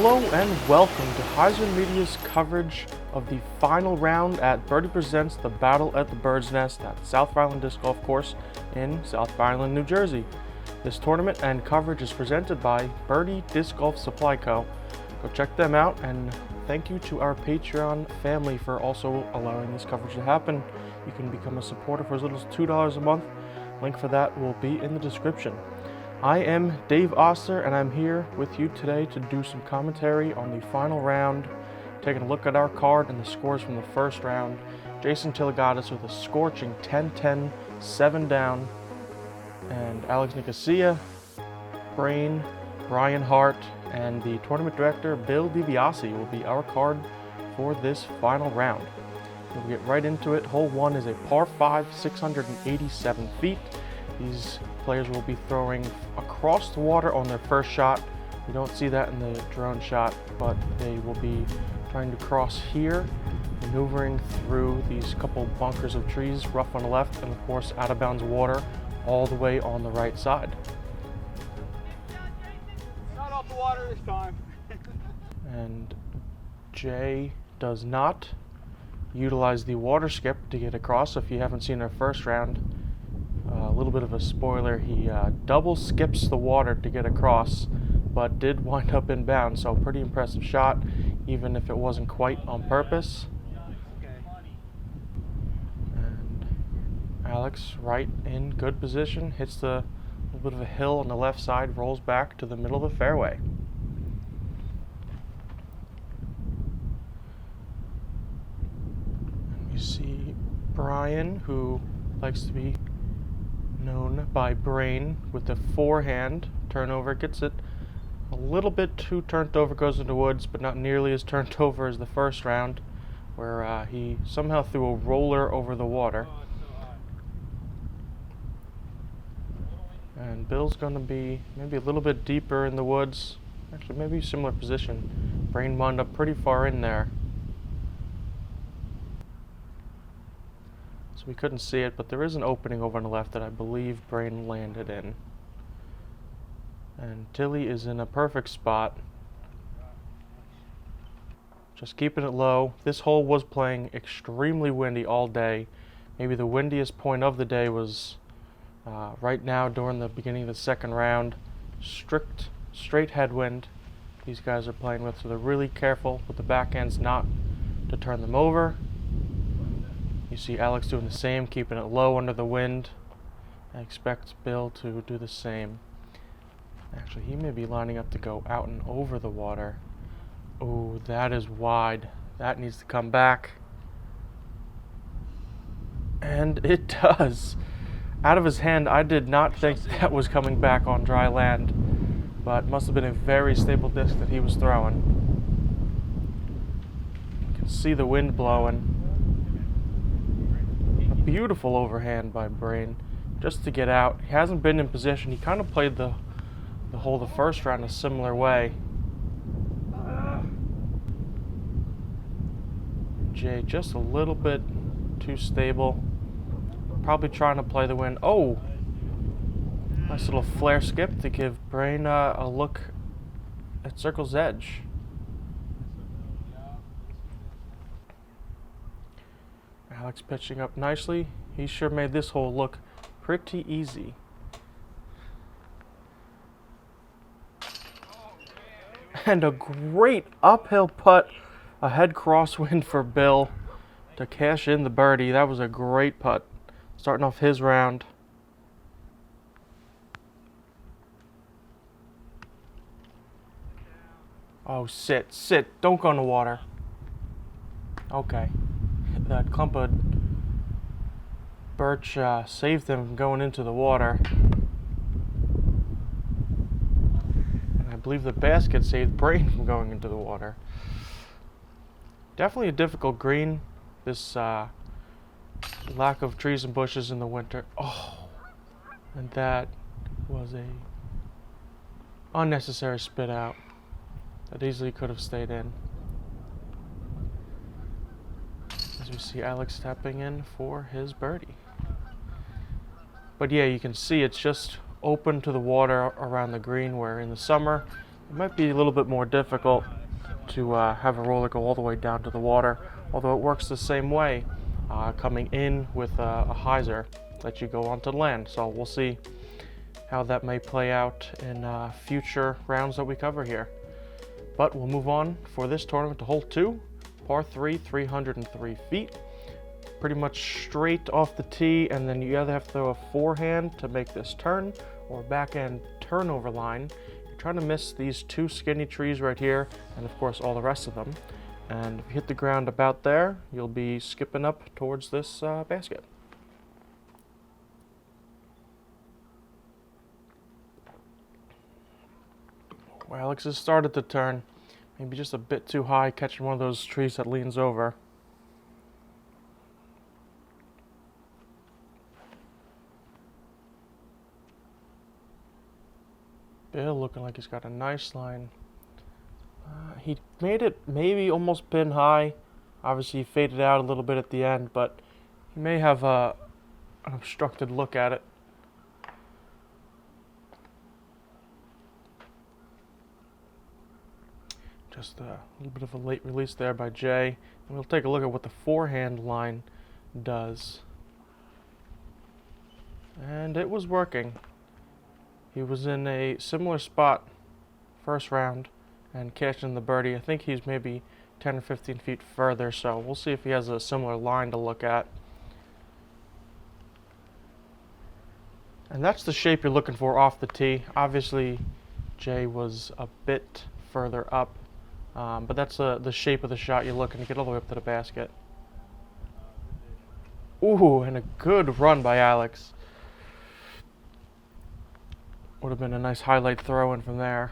Hello and welcome to HyzerMedia's coverage of the final round at Birdie Presents the Battle at the Bird's Nest at South Vineland Disc Golf Course in South Vineland, New Jersey. This tournament and coverage is presented by Birdie Disc Golf Supply Co. Go check them out, and thank you to our Patreon family for also allowing this coverage to happen. You can become a supporter for as little as $2 a month. Link for that will be in the description. I am Dave Oster, and I'm here with you today to do some commentary on the final round, taking a look at our card and the scores from the first round. Jason Tiligadas with a scorching 10-10, 7 down, and Alex Nicosia, Brian Hart, and the tournament director Bill DiBiase will be our card for this final round. We'll get right into it. Hole 1 is a par 5, 687 feet. These players will be throwing across the water on their first shot. You don't see that in the drone shot, but they will be trying to cross here, maneuvering through these couple bunkers of trees, rough on the left, and of course out of bounds water all the way on the right side. Not off the water this time. And Jay does not utilize the water skip to get across. If you haven't seen our first round, a little bit of a spoiler, he double skips the water to get across, but did wind up in bounds, so pretty impressive shot, even if it wasn't quite on purpose. And Alex, right in good position, hits the little bit of a hill on the left side, rolls back to the middle of the fairway. And we see Brian, who likes to be known by Brain with the forehand turnover, gets it a little bit too turned over, goes into woods, but not nearly as turned over as the first round, where he somehow threw a roller over the water. And Bill's going to be maybe a little bit deeper in the woods, actually maybe similar position. Brain wound up pretty far in there, so we couldn't see it, but there is an opening over on the left that I believe Brain landed in. And Tilly is in a perfect spot, just keeping it low. This hole was playing extremely windy all day. Maybe the windiest point of the day was right now during the beginning of the second round. Straight headwind these guys are playing with, so they're really careful with the backhands not to turn them over. You see Alex doing the same, keeping it low under the wind. I expect Bill to do the same. Actually, he may be lining up to go out and over the water. Oh, that is wide. That needs to come back. And it does. Out of his hand, I did not think that was coming back on dry land, but must have been a very stable disc that he was throwing. You can see the wind blowing. Beautiful overhand by Brain just to get out. He hasn't been in position. He kind of played the hole the first round a similar way. Jay just a little bit too stable. Probably trying to play the wind. Oh! Nice little flare skip to give Brain a look at circle's edge. Alex pitching up nicely. He sure made this hole look pretty easy. And a great uphill putt, a head crosswind for Bill to cash in the birdie. That was a great putt, starting off his round. Oh, sit, don't go in the water. Okay. That clump of birch saved them from going into the water. And I believe the basket saved Brain from going into the water. Definitely a difficult green, this lack of trees and bushes in the winter. Oh, and that was a unnecessary spit out that easily could have stayed in. We see Alex tapping in for his birdie. But yeah, you can see it's just open to the water around the green, where in the summer It might be a little bit more difficult to have a roller go all the way down to the water, although it works the same way coming in with a hyzer that you go onto land. So we'll see how that may play out in future rounds that we cover here. But we'll move on for this tournament to hole 2, par 3, 303 feet. Pretty much straight off the tee, and then you either have to throw a forehand to make this turn or a backhand turnover line. You're trying to miss these 2 skinny trees right here, and of course all the rest of them. And if you hit the ground about there, you'll be skipping up towards this basket. Well, Alex has started to turn, maybe just a bit too high, catching one of those trees that leans over. Bill looking like he's got a nice line. He made it maybe almost pin high. Obviously he faded out a little bit at the end, but he may have an obstructed look at it. Just a little bit of a late release there by Jay. And we'll take a look at what the forehand line does. And it was working. He was in a similar spot first round and catching the birdie. I think he's maybe 10 or 15 feet further, so we'll see if he has a similar line to look at. And that's the shape you're looking for off the tee. Obviously, Jay was a bit further up, but that's the shape of the shot you're looking to get all the way up to the basket. Ooh, and a good run by Alex. Would have been a nice highlight throw in from there.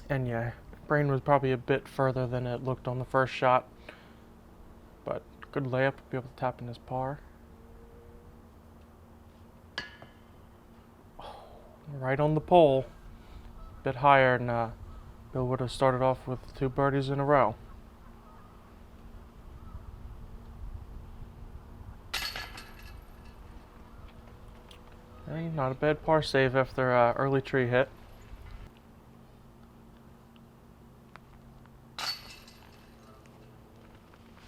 And yeah, Brain was probably a bit further than it looked on the first shot. But good layup, be able to tap in his par. Oh, right on the pole. Bit higher, and Bill would have started off with 2 birdies in a row. Hey, not a bad par save after early tree hit.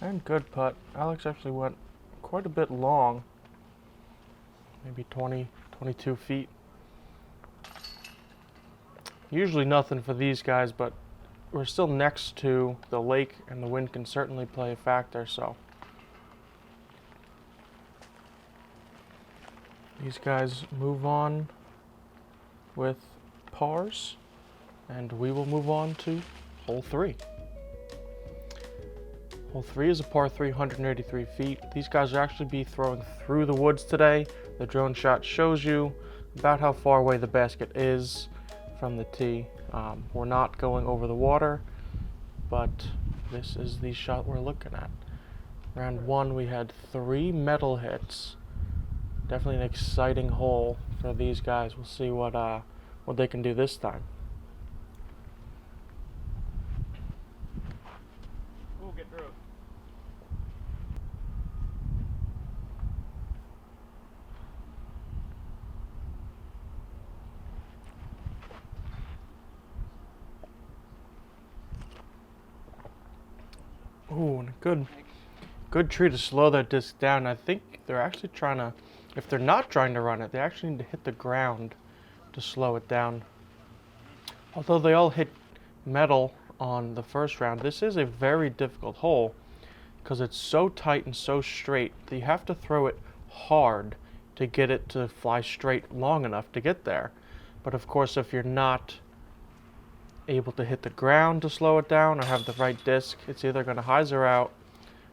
And good putt. Alex actually went quite a bit long. Maybe 20, 22 feet. Usually nothing for these guys, but we're still next to the lake and the wind can certainly play a factor, so. These guys move on with pars, and we will move on to hole 3. Hole 3 is a par 3, 183 feet. These guys will actually be throwing through the woods today. The drone shot shows you about how far away the basket is from the tee. We're not going over the water, but this is the shot we're looking at. Round 1, we had 3 metal hits. Definitely an exciting hole for these guys. We'll see what they can do this time. We'll get through. Ooh, and a good tree to slow that disc down. I think they're actually trying to, if they're not trying to run it, they actually need to hit the ground to slow it down. Although they all hit metal on the first round, this is a very difficult hole because it's so tight and so straight that you have to throw it hard to get it to fly straight long enough to get there. But of course, if you're not able to hit the ground to slow it down or have the right disc, it's either going to hyzer out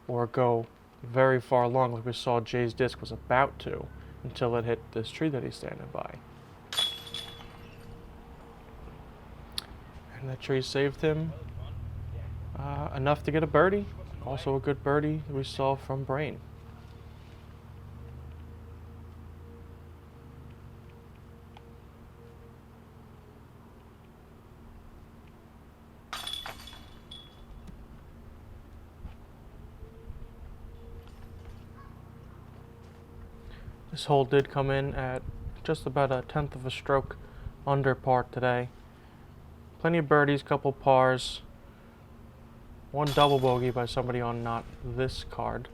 or go very far long, like we saw Jay's disc was about to, until it hit this tree that he's standing by. And that tree saved him enough to get a birdie. Also a good birdie we saw from Brain. This hole did come in at just about a tenth of a stroke under par today. Plenty of birdies, couple pars, one double bogey by somebody on not this card.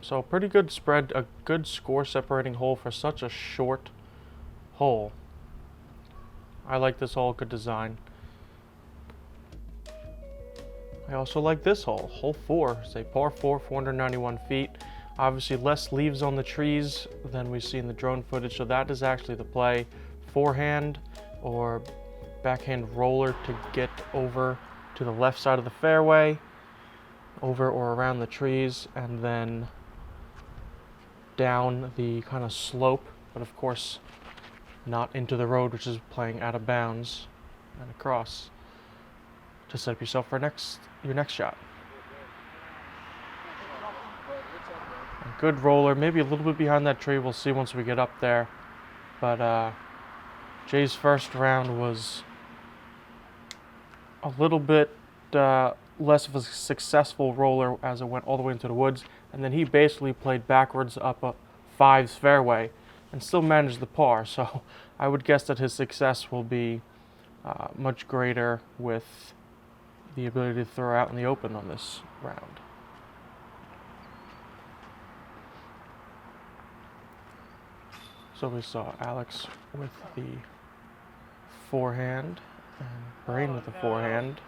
So a pretty good spread, a good score separating hole for such a short hole. I like this hole, good design. I also like this hole, hole 4. It's a par 4, 491 feet. Obviously less leaves on the trees than we see in the drone footage, so that is actually the play. Forehand or backhand roller to get over to the left side of the fairway, over or around the trees, and then down the kind of slope, but of course not into the road, which is playing out of bounds, and across to set up yourself for your next shot. A good roller, maybe a little bit behind that tree. We'll see once we get up there. But Jay's first round was a little bit less of a successful roller as it went all the way into the woods, and then he basically played backwards up a 5's fairway and still managed the par. So I would guess that his success will be much greater with the ability to throw out in the open on this round. So we saw Alex with the forehand and Brain with the forehand.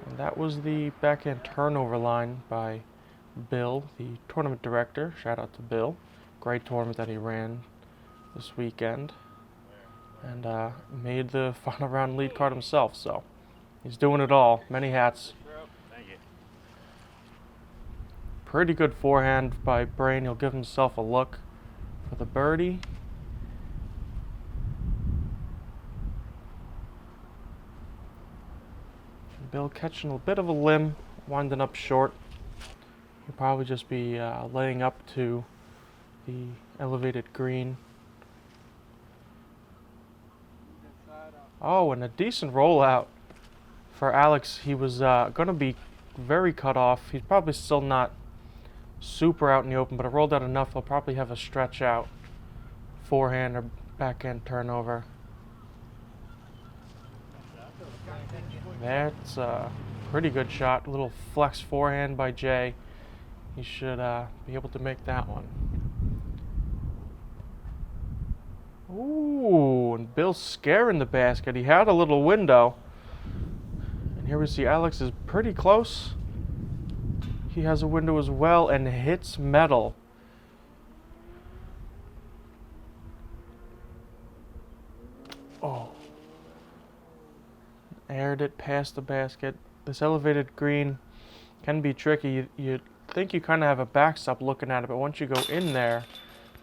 And that was the backhand turnover line by Bill, the tournament director. Shout out to Bill. Great tournament that he ran this weekend. And made the final round lead card himself, so he's doing it all. Many hats. Thank you. Pretty good forehand by Brain. He'll give himself a look for the birdie. Bill catching a bit of a limb, winding up short. He'll probably just be laying up to the elevated green. Oh, and a decent rollout for Alex. He was going to be very cut off. He's probably still not super out in the open, but it rolled out enough. He'll probably have a stretch out forehand or backhand turnover. That's a pretty good shot. A little flex forehand by Jay. He should be able to make that one. Ooh, and Bill's scaring the basket. He had a little window. And here we see Alex is pretty close. He has a window as well and hits metal. Oh. Aired it past the basket. This elevated green can be tricky. You think you kind of have a backstop looking at it, but once you go in there,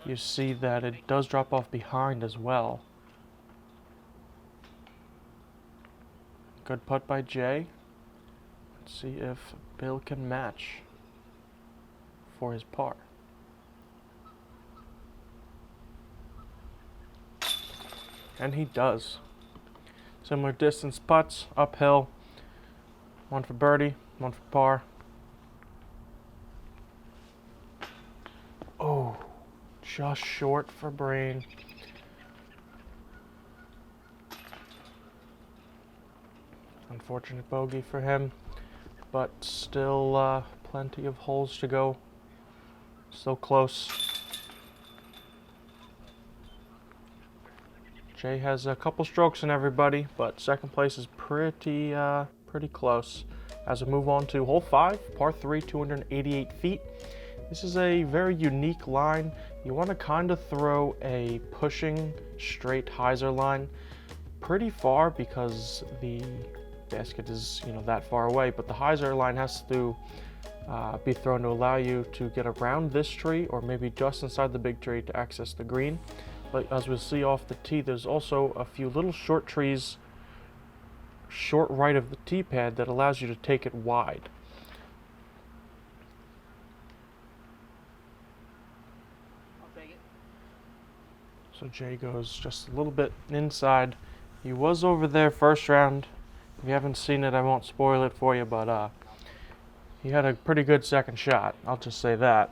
you see that it does drop off behind as well. Good putt by Jay. Let's see if Bill can match for his par. And he does. Similar distance putts, uphill. One for birdie, one for par. Oh, just short for Brain. Unfortunate bogey for him, but still plenty of holes to go. Still close. Jay has a couple strokes in everybody, but second place is pretty close. As we move on to hole 5, par 3, 288 feet. This is a very unique line. You want to kind of throw a pushing straight hyzer line pretty far because the basket is, that far away, but the hyzer line has to be thrown to allow you to get around this tree or maybe just inside the big tree to access the green. But as we'll see off the tee, there's also a few little short trees short right of the tee pad that allows you to take it wide. I'll take it. So Jay goes just a little bit inside. He was over there first round. If you haven't seen it, I won't spoil it for you, but he had a pretty good second shot. I'll just say that.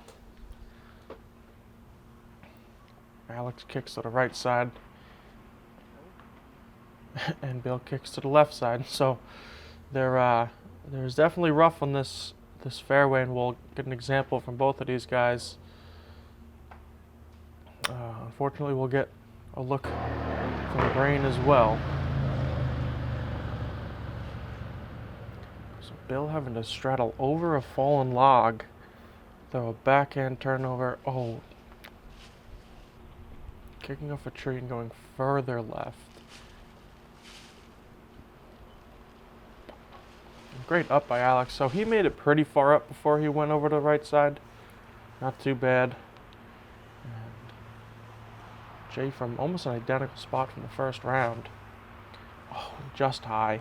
Alex kicks to the right side. And Bill kicks to the left side. So there's definitely rough on this fairway, and we'll get an example from both of these guys. Unfortunately, we'll get a look from Brain as well. So Bill having to straddle over a fallen log, throw a backhand turnover. Oh, kicking off a tree and going further left. Great up by Alex. So he made it pretty far up before he went over to the right side. Not too bad. And Jay from almost an identical spot from the first round. Oh, just high.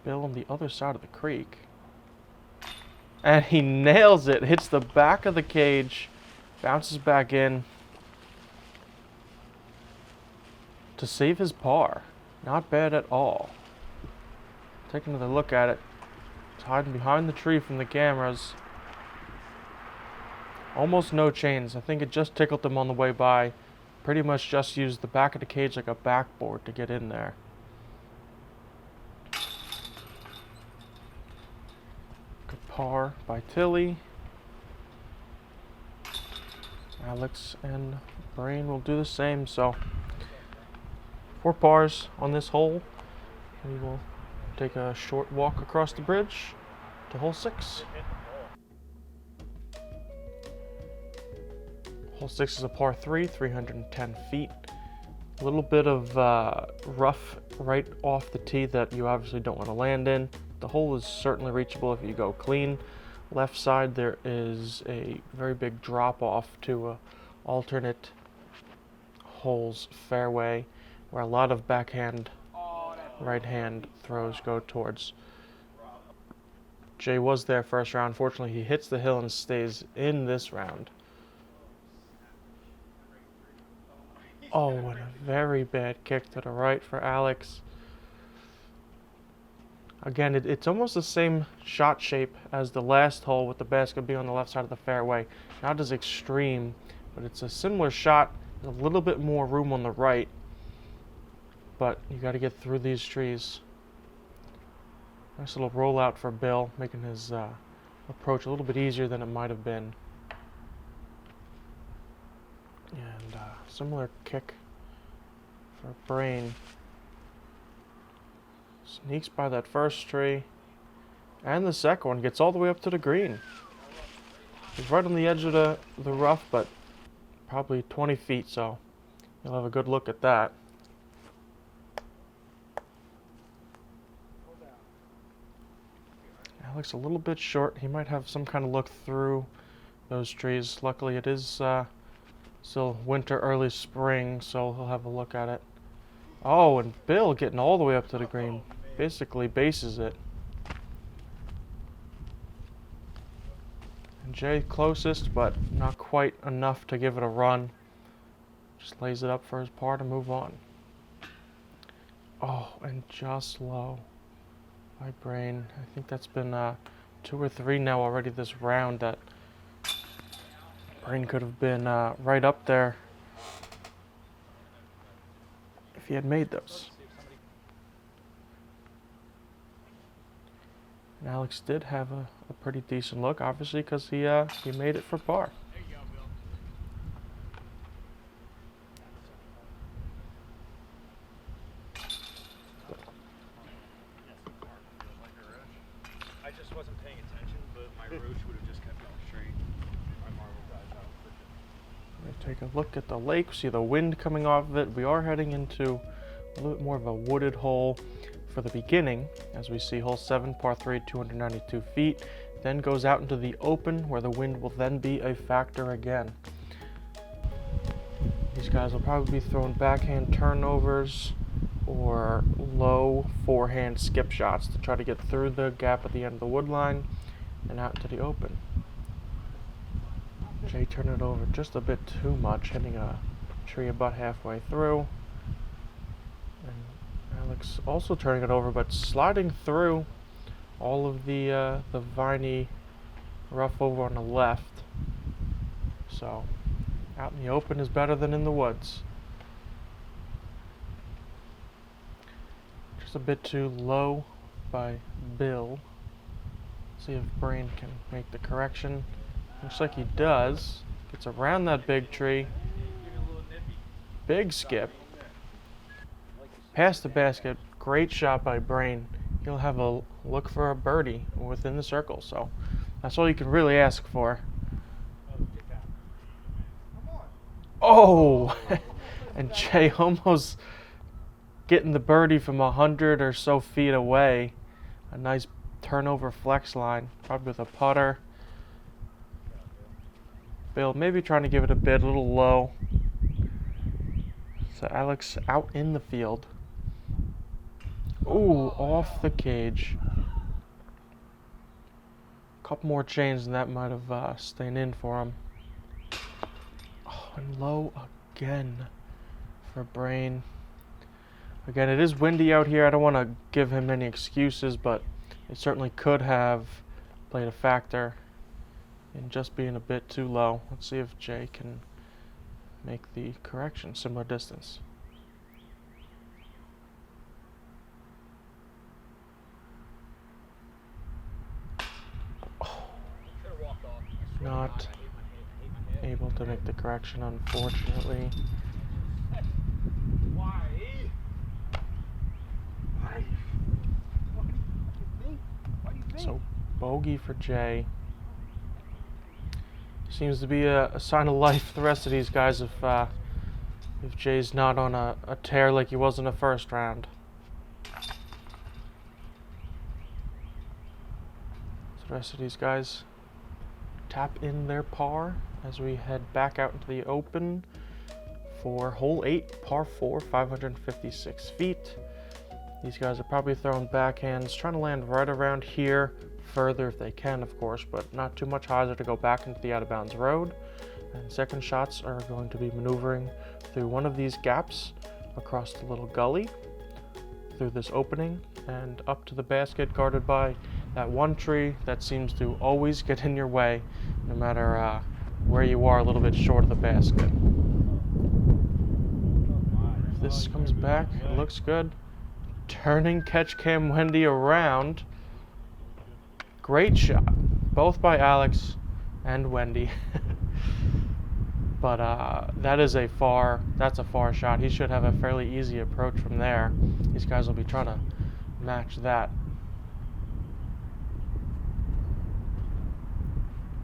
Bill on the other side of the creek. And he nails it. Hits the back of the cage. Bounces back in. To save his par. Not bad at all. Take another look at it. It's hiding behind the tree from the cameras. Almost no chains. I think it just tickled them on the way by. Pretty much just used the back of the cage like a backboard to get in there. Good par by Tilly. Alex and Brain will do the same. So 4 pars on this hole. We will take a short walk across the bridge to hole 6. Hole 6 is a par 3, 310 feet. A little bit of rough right off the tee that you obviously don't want to land in. The hole is certainly reachable if you go clean. Left side there is a very big drop off to a alternate holes fairway, where a lot of backhand, right-hand throws go towards. Jay was there first round. Fortunately, he hits the hill and stays in this round. Oh, and a very bad kick to the right for Alex. Again, it's almost the same shot shape as the last hole, with the basket being on the left side of the fairway. Not as extreme, but it's a similar shot. There's a little bit more room on the right. But you got to get through these trees. Nice little rollout for Bill, making his approach a little bit easier than it might have been. And similar kick for Brain. Sneaks by that first tree. And the second one gets all the way up to the green. He's right on the edge of the rough, but probably 20 feet, so you'll have a good look at that. Alex a little bit short. He might have some kind of look through those trees. Luckily, it is still winter, early spring, so he'll have a look at it. Oh, and Bill getting all the way up to the green. Basically bases it. And Jay closest, but not quite enough to give it a run. Just lays it up for his par to move on. Oh, and just low. My Brain. I think that's been 2 or 3 now already this round that Brain could have been right up there if he had made those. And Alex did have a pretty decent look, obviously, because he made it for par. There you go, Bill. I just wasn't paying attention, but my roach would have just kept going straight. My marble dies out. We're gonna take a look at the lake, see the wind coming off of it. We are heading into a little bit more of a wooded hole for the beginning, as we see hole 7, par 3, 292 feet. Then goes out into the open, where the wind will then be a factor again. These guys will probably be throwing backhand turnovers or low forehand skip shots to try to get through the gap at the end of the wood line and out into the open. Jay turning it over just a bit too much, hitting a tree about halfway through. And Alex also turning it over, but sliding through all of the viney rough over on the left. So out in the open is better than in the woods. Just a bit too low by Bill. See if Brain can make the correction. Looks like he does. Gets around that big tree. Big skip. Past the basket. Great shot by Brain. He'll have a look for a birdie within the circle. So that's all you can really ask for. Oh! And Jay almost getting the birdie from 100 or so feet away. A nice turnover flex line, probably with a putter. Bill maybe trying to give it a bit, a little low. So Alex out in the field. Ooh, off the cage. A couple more chains and that might have stayed in for him. Oh, and low again for Brain. Again, it is windy out here. I don't want to give him any excuses, but it certainly could have played a factor in just being a bit too low. Let's see if Jay can make the correction. Similar distance. Oh, not able to make the correction, unfortunately. So bogey for Jay. Seems to be a sign of life for the rest of these guys if Jay's not on a tear like he was in the first round. So the rest of these guys tap in their par as we head back out into the open for hole 8, par 4, 556 feet. These guys are probably throwing backhands, trying to land right around here, further if they can, of course, but not too much hyzer to go back into the out-of-bounds road. And second shots are going to be maneuvering through one of these gaps, across the little gully, through this opening, and up to the basket, guarded by that one tree that seems to always get in your way, no matter where you are, a little bit short of the basket. If this comes back, it looks good. Turning catch cam Wendy around. Great shot, both by Alex and Wendy. But that's a far shot. He should have a fairly easy approach from there. These guys will be trying to match that.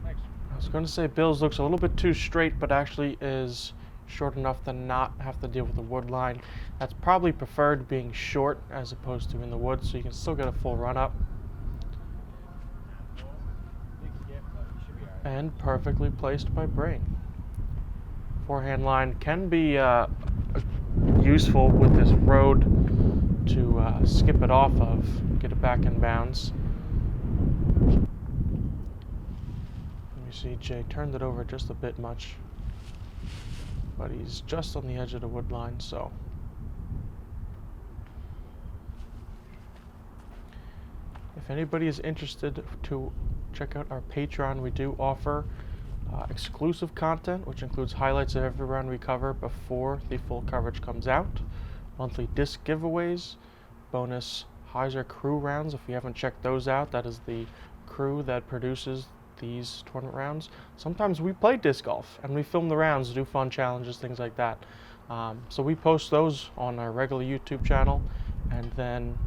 I was going to say Bill's looks a little bit too straight, but actually is short enough to not have to deal with the wood line. That's probably preferred, being short as opposed to in the woods, so you can still get a full run up. And perfectly placed by Brain. Forehand line can be useful with this road to skip it off of, get it back in bounds. Let me see, Jay turned it over just a bit much, but he's just on the edge of the wood line, so. If anybody is interested to check out our Patreon, we do offer exclusive content, which includes highlights of every round we cover before the full coverage comes out, monthly disc giveaways, bonus Hyzer crew rounds. If you haven't checked those out, that is the crew that produces these tournament rounds. Sometimes we play disc golf and we film the rounds, do fun challenges, things like that. So we post those on our regular YouTube channel, and then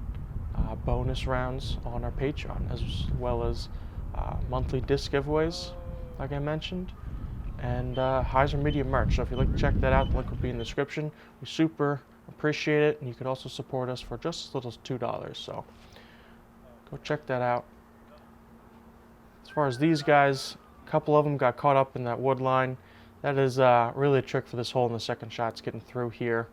bonus rounds on our Patreon, as well as monthly disc giveaways, like I mentioned, and HyzerMedia merch. So if you'd like to check that out, the link will be in the description. We super appreciate it, and you can also support us for just as little as $2. So go check that out. As far as these guys, a couple of them got caught up in that wood line. That is really a trick for this hole in the second shot. It's getting through here.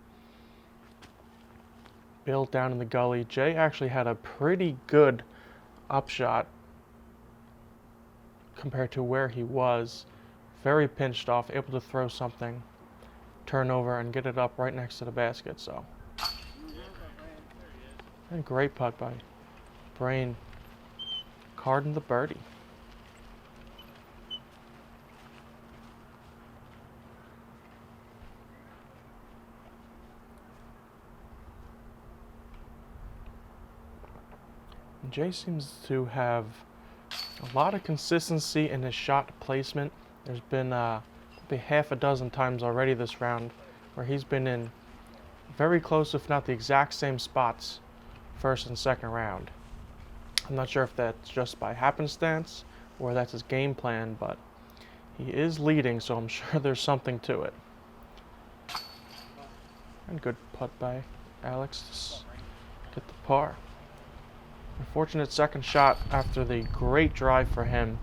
Bill down in the gully. Jay actually had a pretty good upshot compared to where he was. Very pinched off, able to throw something, turn over, and get it up right next to the basket. So, and great putt by Brain, carding the birdie. Jay seems to have a lot of consistency in his shot placement. There's been probably half a dozen times already this round where he's been in very close, if not the exact same spots, first and second round. I'm not sure if that's just by happenstance or that's his game plan, but he is leading, so I'm sure there's something to it. And good putt by Alex to get the par. Unfortunate second shot after the great drive for him.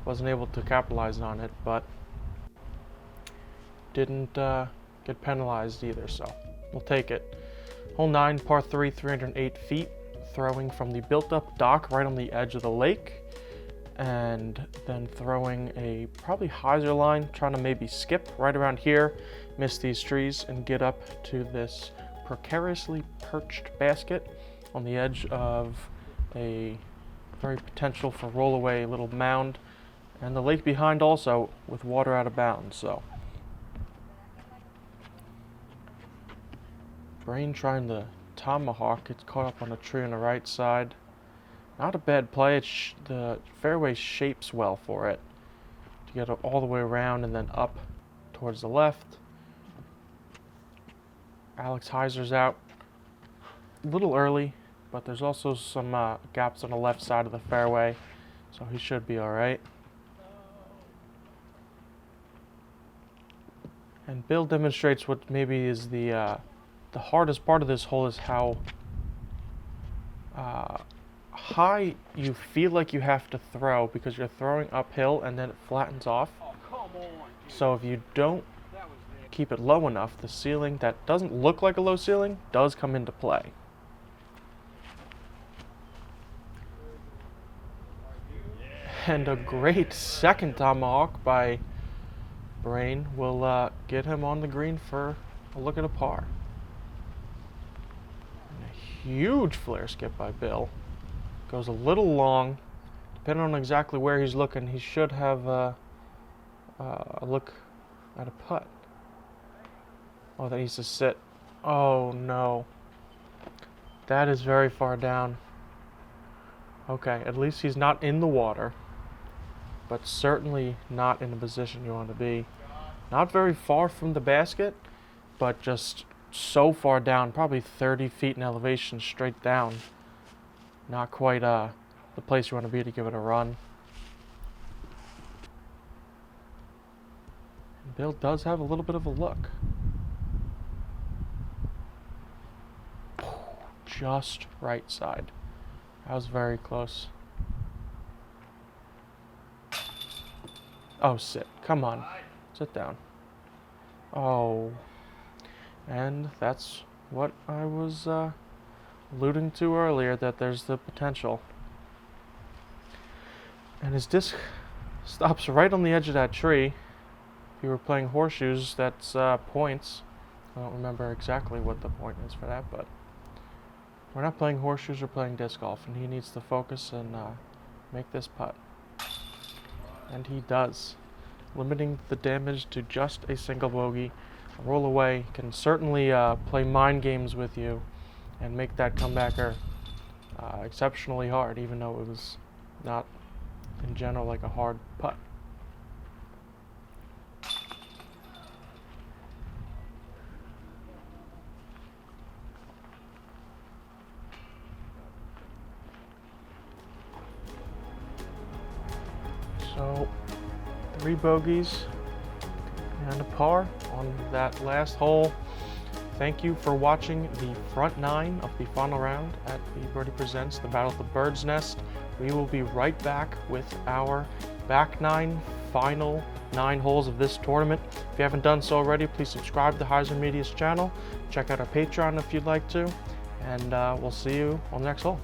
Wasn't able to capitalize on it, but didn't get penalized either, so we'll take it. Hole 9, par 3, 308 feet. Throwing from the built-up dock right on the edge of the lake. And then throwing a probably hyzer line, trying to maybe skip right around here, miss these trees, and get up to this precariously perched basket on the edge of a very potential for rollaway little mound, and the lake behind also with water out of bounds. So Brain trying to tomahawk, it's caught up on a tree on the right side. Not a bad play. The fairway shapes well for it to get all the way around and then up towards the left. Alex Hyzer's out a little early, but there's also some gaps on the left side of the fairway, so he should be all right. And Bill demonstrates what maybe is the hardest part of this hole is how high you feel like you have to throw because you're throwing uphill and then it flattens off. Oh, come on, so if you don't keep it low enough, the ceiling that doesn't look like a low ceiling does come into play. And a great second tomahawk by Brain will get him on the green for a look at a par. And a huge flare skip by Bill. Goes a little long. Depending on exactly where he's looking, he should have a look at a putt. Oh, that needs to sit. Oh, no. That is very far down. Okay, at least he's not in the water, but certainly not in the position you want to be. Not very far from the basket, but just so far down, probably 30 feet in elevation straight down. Not quite the place you want to be to give it a run. And Bill does have a little bit of a look. Just right side. That was very close. Oh, sit. Come on. Sit down. Oh. And that's what I was alluding to earlier, that there's the potential. And his disc stops right on the edge of that tree. If you were playing horseshoes, that's points. I don't remember exactly what the point is for that, but we're not playing horseshoes, we're playing disc golf, and he needs to focus and make this putt. And he does, limiting the damage to just a single bogey. A roll away can certainly play mind games with you and make that comebacker exceptionally hard, even though it was not, in general, like a hard putt. So, 3 bogeys and a par on that last hole. Thank you for watching the front 9 of the final round at the Birdie Presents the Battle of the Bird's Nest. We will be right back with our back 9 final 9 holes of this tournament. If you haven't done so already, please subscribe to HyzerMedia's channel. Check out our Patreon if you'd like to, and we'll see you on the next hole.